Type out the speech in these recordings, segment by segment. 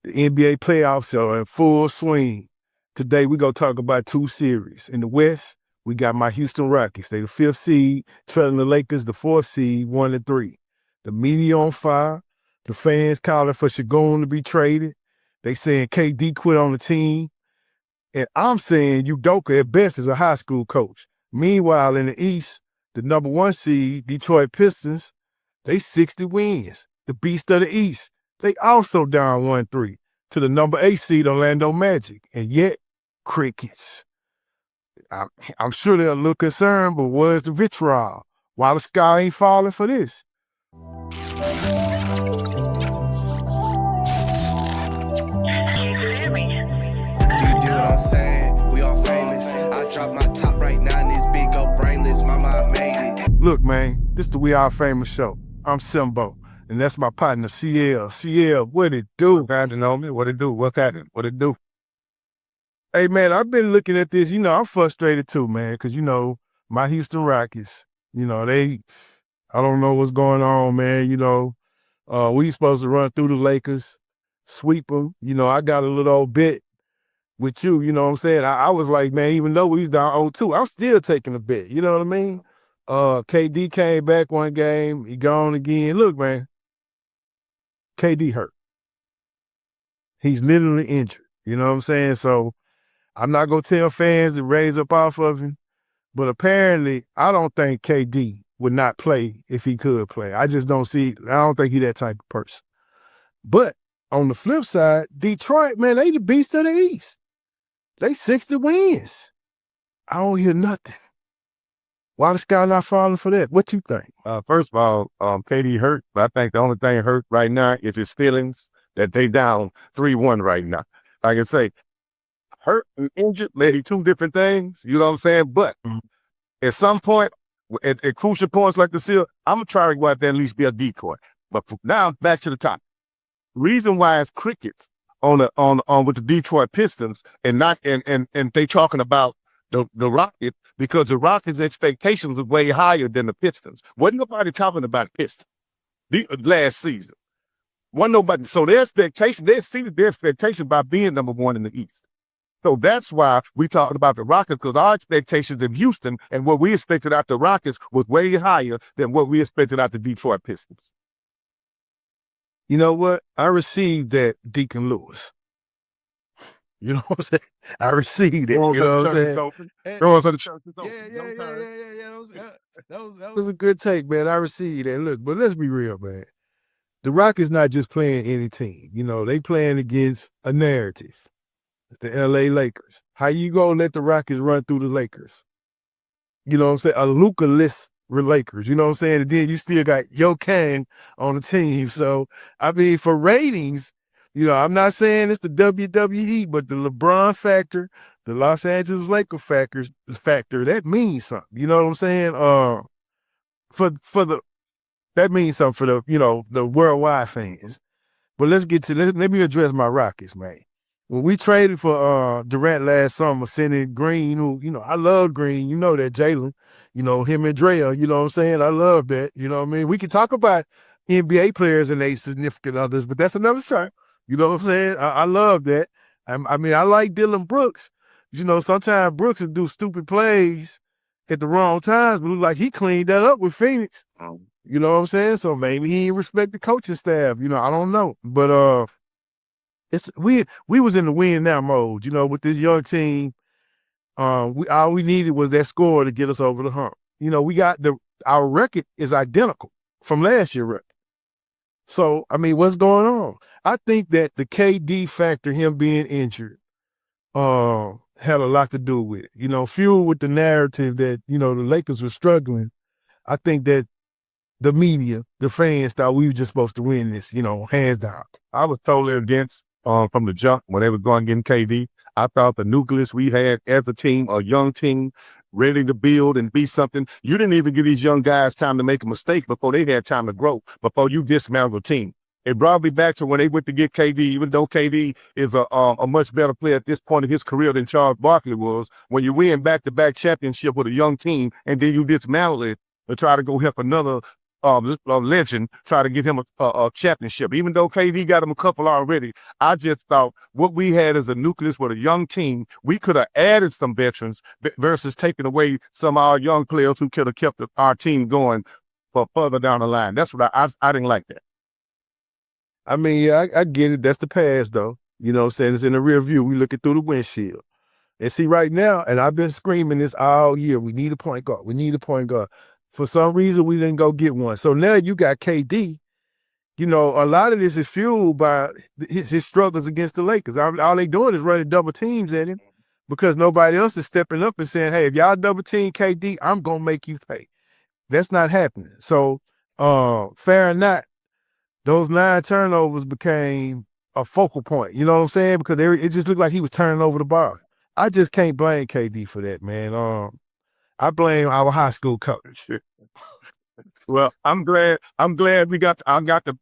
The NBA playoffs are in full swing. Today, we're going to talk about two series. In the West, we got my Houston Rockets. They the 5th seed, trailing the Lakers, the 4th seed, 1-3. The media on fire. The fans calling for Shagun to be traded. They saying KD quit on the team. And I'm saying Udoka at best is a high school coach. Meanwhile, in the East, the number 1 seed, Detroit Pistons, they 60 wins. The beast of the East, they also down 1-3 to the number 8 seed, Orlando Magic. And yet, crickets. I'm sure they're a little concerned, but where's the vitriol? Why the sky ain't falling for this? You know what I'm saying? We all famous. I drop my top right now and this big old brainless. Mama, I made it. Look, man, this the We Are Famous show. I'm Simbo, and that's my partner, CL. CL, what it do? Glad to know me. What it do? What's happening? What it do? Hey, man, I've been looking at this. I'm frustrated too, man, because, my Houston Rockets, I don't know what's going on, man. We supposed to run through the Lakers, sweep them. I got a little old bet with you, you know what I'm saying? I was like, man, even though we was down 0-2, I'm still taking a bet, you know what I mean? KD came back one game, he gone again. Look, man, KD hurt. He's literally injured, you know what I'm saying? So I'm not going to tell fans to raise up off of him, but apparently I don't think KD would not play if he could play. I just don't I don't think he's that type of person. But on the flip side, Detroit, man, they the beast of the East. They 60 wins. I don't hear nothing. Why the sky not falling for that? What you think? First of all, KD hurt, but I think the only thing hurt right now is his feelings that they down 3-1 right now. Like I say, hurt and injured, maybe two different things, you know what I'm saying? But at some point, at crucial points like this here, I'm going to try to go out there and at least be a decoy. But now, back to the top. Reason why it's crickets on with the Detroit Pistons and not and they talking about the Rockets, because the Rockets' expectations are way higher than the Pistons. Wasn't nobody talking about Pistons last season. Wasn't nobody. So they exceeded their expectation by being number 1 in the East. So that's why we talking about the Rockets, because our expectations in Houston and what we expected out the Rockets was way higher than what we expected out the Detroit Pistons. You know what? I received that, Deacon Lewis. You know what I'm saying? I received it. You know what I'm saying? Throw us at the church. Yeah. That was a good take, man. I received that. Look, but let's be real, man. The Rockets not just playing any team. They playing against a narrative. The LA Lakers. How you gonna let the Rockets run through the Lakers? You know what I'm saying? A Luka-less Lakers, you know what I'm saying? And then you still got Jokic on the team. So, I mean, for ratings, I'm not saying it's the WWE, but the LeBron factor, the Los Angeles Lakers factor, that means something. You know what I'm saying? That means something for the worldwide fans. But let me address my Rockets, man. When we traded for Durant last summer, sending Green, who, I love Green, you know that, Jalen, him and Drea, you know what I'm saying? I love that, you know what I mean? We can talk about NBA players and their significant others, but that's another show. You know what I'm saying? I love that. I mean, I like Dylan Brooks. Sometimes Brooks will do stupid plays at the wrong times, but look like he cleaned that up with Phoenix. You know what I'm saying? So maybe he didn't respect the coaching staff. I don't know. But we was in the win now mode, with this young team. All we needed was that score to get us over the hump. We got our record is identical from last year's record. So, I mean, what's going on? I think that the KD factor, him being injured, had a lot to do with it. Fueled with the narrative that, the Lakers were struggling. I think that the media, the fans thought we were just supposed to win this, hands down. I was totally against from the jump when they were going getting KD. I thought the nucleus we had as a team, a young team, ready to build and be something. You didn't even give these young guys time to make a mistake before they had time to grow, before you dismantled the team. It brought me back to when they went to get KD, even though KD is a much better player at this point of his career than Charles Barkley was. When you win back-to-back championship with a young team and then you dismantle it to try to go help another legend, try to get him a championship. Even though KD got him a couple already, I just thought what we had as a nucleus with a young team, we could have added some veterans versus taking away some of our young players who could have kept our team going for further down the line. That's what I didn't like that. I mean, yeah, I get it. That's the past, though. You know what I'm saying? It's in the rear view. We looking through the windshield. And see, right now, and I've been screaming this all year, we need a point guard. We need a point guard. For some reason, we didn't go get one. So now you got KD. You know, a lot of this is fueled by his struggles against the Lakers. All they doing is running double teams at him because nobody else is stepping up and saying, hey, if y'all double team KD, I'm going to make you pay. That's not happening. So, fair or not, those 9 turnovers became a focal point. You know what I'm saying? Because it just looked like he was turning over the ball. I just can't blame KD for that, man. I blame our high school coach. Well, I'm glad I got the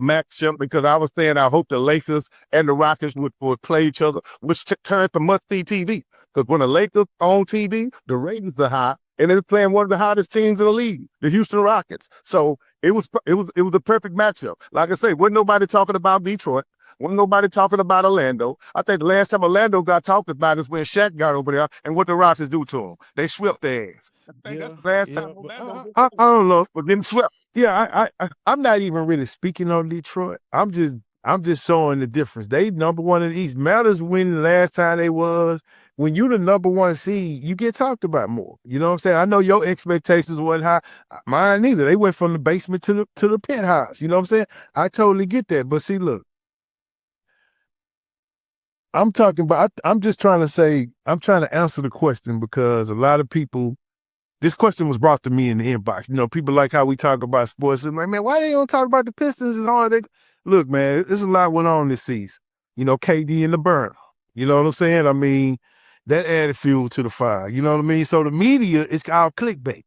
matchup because I was saying I hope the Lakers and the Rockets would play each other, which turned to must-see TV. Because when the Lakers on TV, the ratings are high, and they're playing one of the hottest teams in the league, the Houston Rockets. So it was a perfect matchup. Like I say, wasn't nobody talking about Detroit. Wasn't nobody talking about Orlando. I think the last time Orlando got talked about is when Shaq got over there and what the Rockets do to him. They swept their ass. I think that's the last time Orlando. I don't know. But then swept. Yeah, I'm not even really speaking on Detroit. I'm just showing the difference. They number one in the East. Matters when the last time they was. When you the number one seed, you get talked about more. You know what I'm saying? I know your expectations weren't high. Mine neither. They went from the basement to the penthouse. You know what I'm saying? I totally get that. But see, look, I'm talking about, I'm just trying to say, I'm trying to answer the question because a lot of people, this question was brought to me in the inbox. You know, people like how we talk about sports. I'm like, man, why they don't talk about the Pistons? It's hard. Look, man, there's a lot went on this season. You know, KD and the burner. You know what I'm saying? I mean, that added fuel to the fire. You know what I mean? So the media is all clickbait.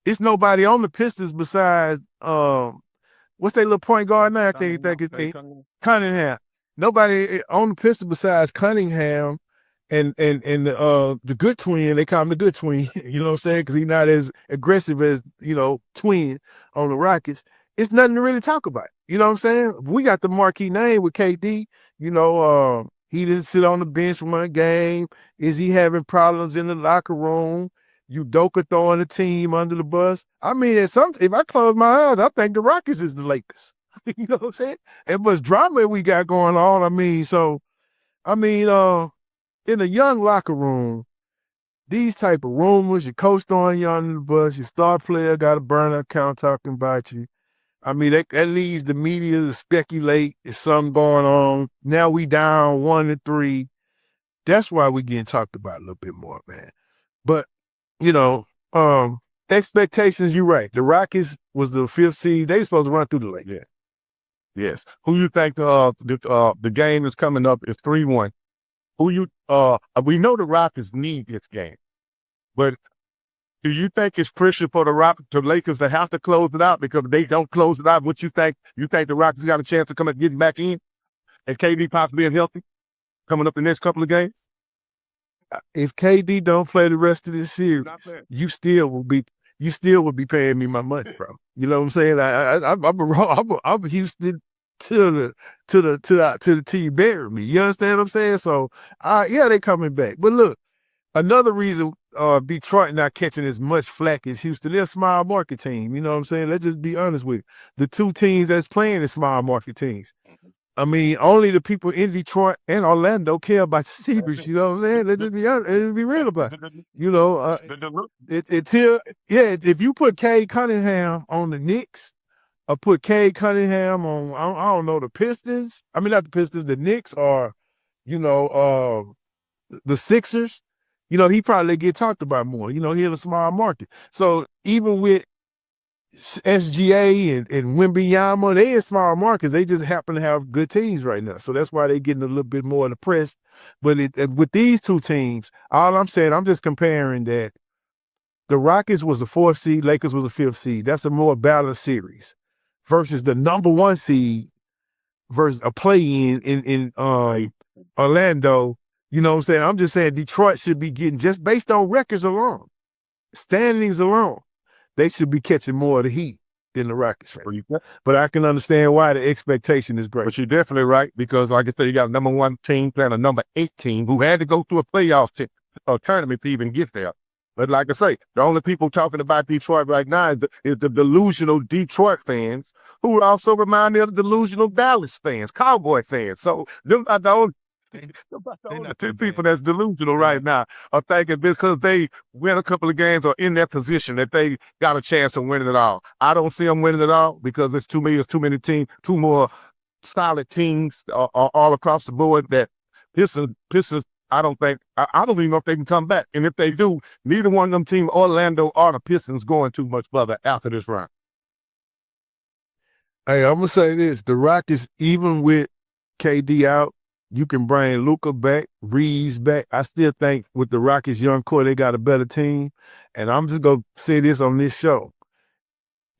It's nobody on the Pistons besides, what's that little point guard now? I think it's Cunningham. Nobody on the Pistons besides Cunningham and the good twin. They call him the good twin. You know what I'm saying? Because he's not as aggressive as, you know, twin on the Rockets. It's nothing to really talk about. You know what I'm saying? We got the marquee name with KD. You know, he didn't sit on the bench from a game. Is he having problems in the locker room? Udoka throwing the team under the bus. I mean, if I close my eyes, I think the Rockets is the Lakers. You know what I'm saying? And what's drama we got going on. I mean, in a young locker room, these type of rumors, your coach throwing you under the bus, your star player got a burner account talking about you. I mean, that leads the media to speculate if something going on. Now we down 1-3. That's why we getting talked about a little bit more, man. But, you know, expectations, you're right. The Rockets was the 5th seed. They supposed to run through the lake. Yeah. Yes. Who you think the game is coming up is 3-1. We know the Rockets need this game, but do you think it's pressure for the Lakers to have to close it out? Because if they don't close it out, what you think the Rockets got a chance to come and get back in? And KD possibly being healthy coming up the next couple of games? If KD don't play the rest of this series, you still will be paying me my money, bro. You know what I'm saying? I'm Houston till you bury me. You understand what I'm saying? So, yeah, they coming back. But look, another reason Detroit not catching as much flack as Houston, they're a small market team. You know what I'm saying? Let's just be honest with you. The two teams that's playing is small market teams. I mean, only the people in Detroit and Orlando care about the Seabreeze. You know what I'm saying? Let's just be honest, let's be real about it. You know, it's here. Yeah, if you put Cade Cunningham on the Knicks or put Cade Cunningham on, I don't know, the Pistons. I mean, not the Pistons, the Knicks or, you know, the Sixers. You know, he probably get talked about more. You know, he in a small market. So even with SGA and Wembanyama, they in small markets. They just happen to have good teams right now. So that's why they're getting a little bit more of the press. But with these two teams, all I'm saying, I'm just comparing that the Rockets was the 4th seed, Lakers was the 5th seed. That's a more balanced series versus the number 1 seed versus a play-in in Orlando. You know what I'm saying? I'm just saying Detroit should be getting, just based on records alone, standings alone, they should be catching more of the heat. than the Rockets fan. But I can understand why the expectation is great. But you're definitely right, because like I said, you got a number 1 team playing a number 8 team who had to go through a playoff tournament to even get there. But like I say, the only people talking about Detroit right now is the delusional Detroit fans, who also remind me of the delusional Dallas fans, Cowboy fans. So them are the only two people that's delusional right now are thinking because they win a couple of games or in that position that they got a chance of winning it all. I don't see them winning it all because it's too many teams, two more solid teams all across the board that Pistons, I don't even know if they can come back. And if they do, neither one of them teams, Orlando or the Pistons, going too much further after this round. Hey, I'm going to say this. The Rockets, even with KD out, you can bring Luka back, Reeves back. I still think with the Rockets' young core, they got a better team. And I'm just going to say this on this show.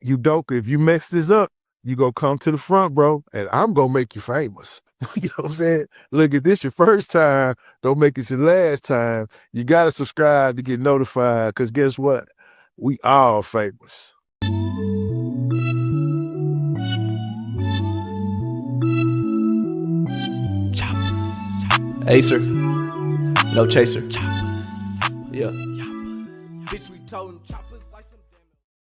Udoka, if you mess this up, you go come to the front, bro, and I'm going to make you famous. You know what I'm saying? Look, if this your first time, don't make it your last time. You got to subscribe to get notified, because guess what? We all famous. Acer, no chaser. Yeah. Bitch, we toting choppers.